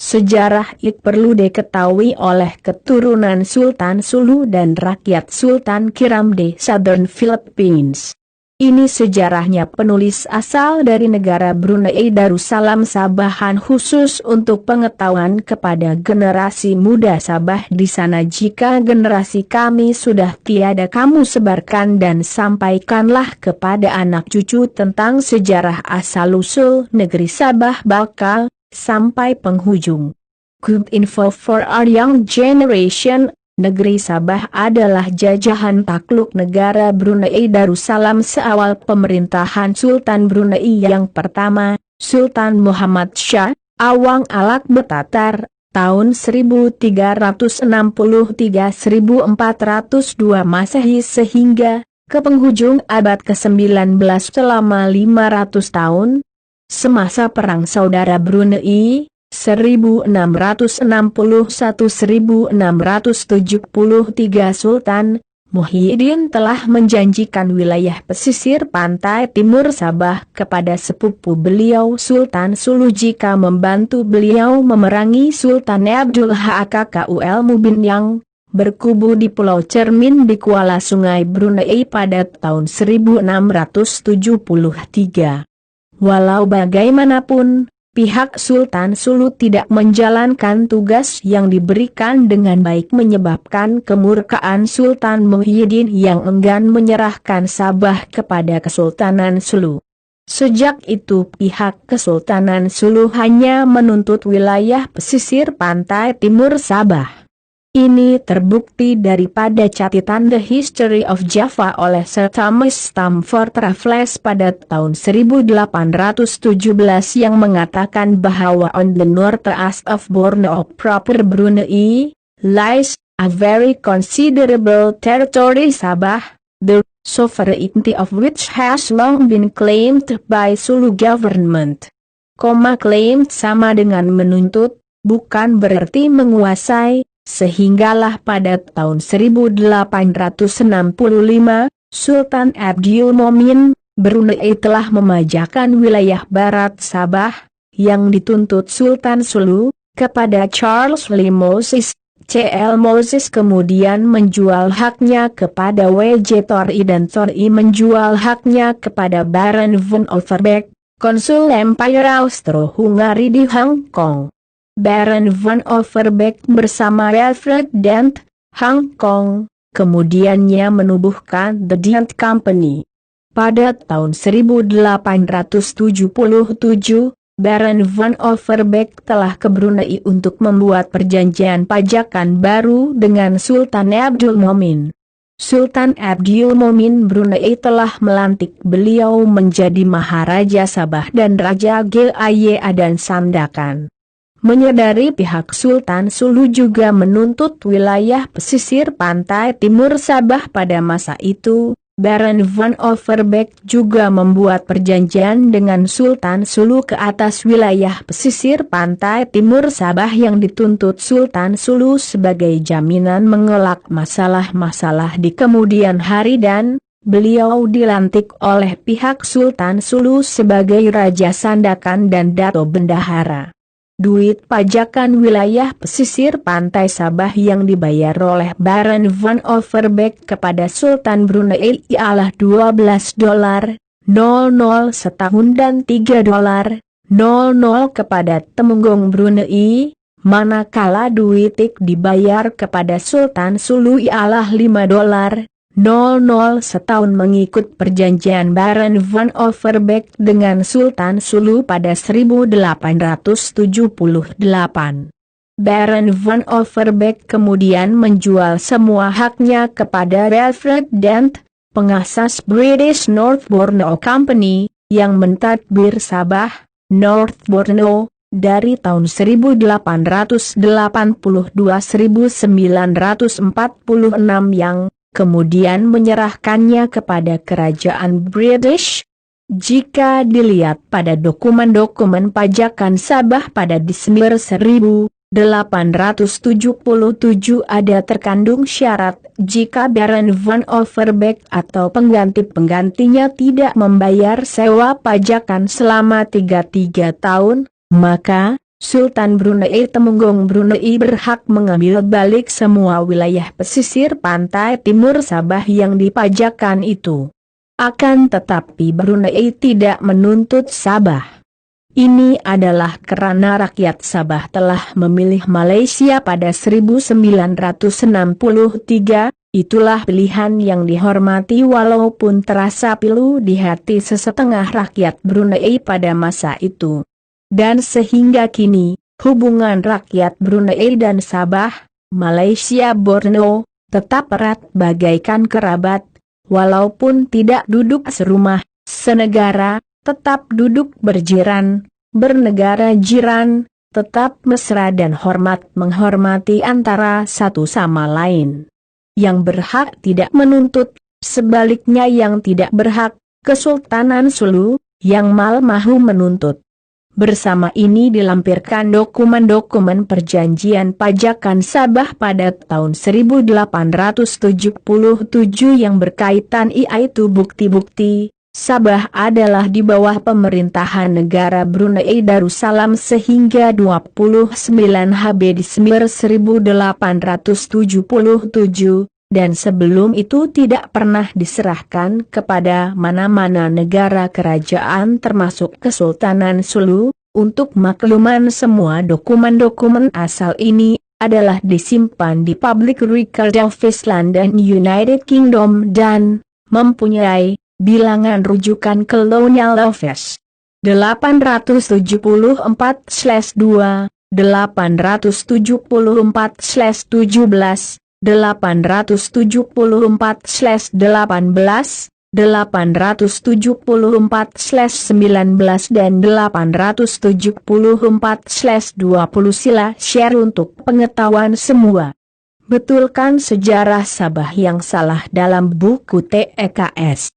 Sejarah itu perlu diketahui oleh keturunan Sultan Sulu dan rakyat Sultan Kiram di Southern Philippines. Ini sejarahnya penulis asal dari negara Brunei Darussalam Sabahan khusus untuk pengetahuan kepada generasi muda Sabah di sana. Jika generasi kami sudah tiada, kamu sebarkan dan sampaikanlah kepada anak cucu tentang sejarah asal-usul negeri Sabah bakal sampai penghujung. Good info for our young generation. Negeri Sabah adalah jajahan takluk negara Brunei Darussalam seawal pemerintahan Sultan Brunei yang pertama, Sultan Muhammad Shah, Awang Alak Betatar, tahun 1363-1402 Masehi sehingga ke penghujung abad ke-19 selama 500 tahun. Semasa Perang Saudara Brunei 1661-1673 Sultan Muhyiddin telah menjanjikan wilayah pesisir pantai timur Sabah kepada sepupu beliau Sultan Sulu jika membantu beliau memerangi Sultan Abdul Hakakul Mubin yang berkubu di Pulau Cermin di Kuala Sungai Brunei pada tahun 1673. Walau bagaimanapun, pihak Sultan Sulu tidak menjalankan tugas yang diberikan dengan baik menyebabkan kemurkaan Sultan Muhyiddin yang enggan menyerahkan Sabah kepada Kesultanan Sulu. Sejak itu pihak Kesultanan Sulu hanya menuntut wilayah pesisir pantai timur Sabah. Ini terbukti daripada catatan The History of Java oleh Sir Thomas Stamford Raffles pada tahun 1817 yang mengatakan bahwa on the northeast of Borneo proper Brunei lies a very considerable territory Sabah, the sovereignty of which has long been claimed by Sulu government. Claimed sama dengan menuntut, bukan berarti menguasai. Sehinggalah pada tahun 1865, Sultan Abdul Mumin, Brunei telah memajakan wilayah barat Sabah, yang dituntut Sultan Sulu, kepada Charles Lee Moses. C.L. Moses kemudian menjual haknya kepada W.J. Torrey dan Torrey menjual haknya kepada Baron von Overbeck, konsul Empire Austro-Hungari di Hong Kong. Baron von Overbeck bersama Alfred Dent, Hong Kong, kemudiannya menubuhkan The Dent Company. Pada tahun 1877, Baron von Overbeck telah ke Brunei untuk membuat perjanjian pajakan baru dengan Sultan Abdul Mumin. Sultan Abdul Mumin Brunei telah melantik beliau menjadi Maharaja Sabah dan Raja Gaya dan Sandakan. Menyadari pihak Sultan Sulu juga menuntut wilayah pesisir pantai timur Sabah pada masa itu, Baron von Overbeck juga membuat perjanjian dengan Sultan Sulu ke atas wilayah pesisir pantai timur Sabah yang dituntut Sultan Sulu sebagai jaminan mengelak masalah-masalah di kemudian hari dan beliau dilantik oleh pihak Sultan Sulu sebagai Raja Sandakan dan Dato Bendahara. Duit pajakan wilayah pesisir pantai Sabah yang dibayar oleh Baron von Overbeck kepada Sultan Brunei ialah $12.00 setahun dan $3.00 kepada Temenggung Brunei, manakala duit dibayar kepada Sultan Sulu ialah $5.00 setahun mengikut perjanjian Baron von Overbeck dengan Sultan Sulu pada 1878. Baron von Overbeck kemudian menjual semua haknya kepada Alfred Dent, pengasas British North Borneo Company, yang mentadbir Sabah, North Borneo, dari tahun 1882-1946 yang kemudian menyerahkannya kepada kerajaan British. Jika dilihat pada dokumen-dokumen pajakan Sabah pada Desember 1877 ada terkandung syarat jika Baron von Overbeck atau pengganti-penggantinya tidak membayar sewa pajakan selama 33 tahun, maka Sultan Brunei Temenggung Brunei berhak mengambil balik semua wilayah pesisir pantai timur Sabah yang dipajakan itu. Akan tetapi Brunei tidak menuntut Sabah. Ini adalah karena rakyat Sabah telah memilih Malaysia pada 1963, itulah pilihan yang dihormati walaupun terasa pilu di hati sesetengah rakyat Brunei pada masa itu. Dan sehingga kini, hubungan rakyat Brunei dan Sabah, Malaysia Borneo, tetap erat bagaikan kerabat, walaupun tidak duduk serumah, senegara, tetap duduk berjiran, bernegara jiran, tetap mesra dan hormat menghormati antara satu sama lain. Yang berhak tidak menuntut, sebaliknya yang tidak berhak, Kesultanan Sulu, yang mahu menuntut. Bersama ini dilampirkan dokumen-dokumen perjanjian pajakan Sabah pada tahun 1877 yang berkaitan yaitu bukti-bukti Sabah adalah di bawah pemerintahan negara Brunei Darussalam sehingga 29 HB Desember 1877, dan sebelum itu tidak pernah diserahkan kepada mana-mana negara kerajaan termasuk Kesultanan Sulu. Untuk makluman semua dokumen-dokumen asal ini adalah disimpan di Public Record Office London United Kingdom dan mempunyai bilangan rujukan Colonial Office 874/2, 874/17, 874/18, 874/19 dan 874/20. Sila share untuk pengetahuan semua. Betulkan sejarah Sabah yang salah dalam buku TEKS.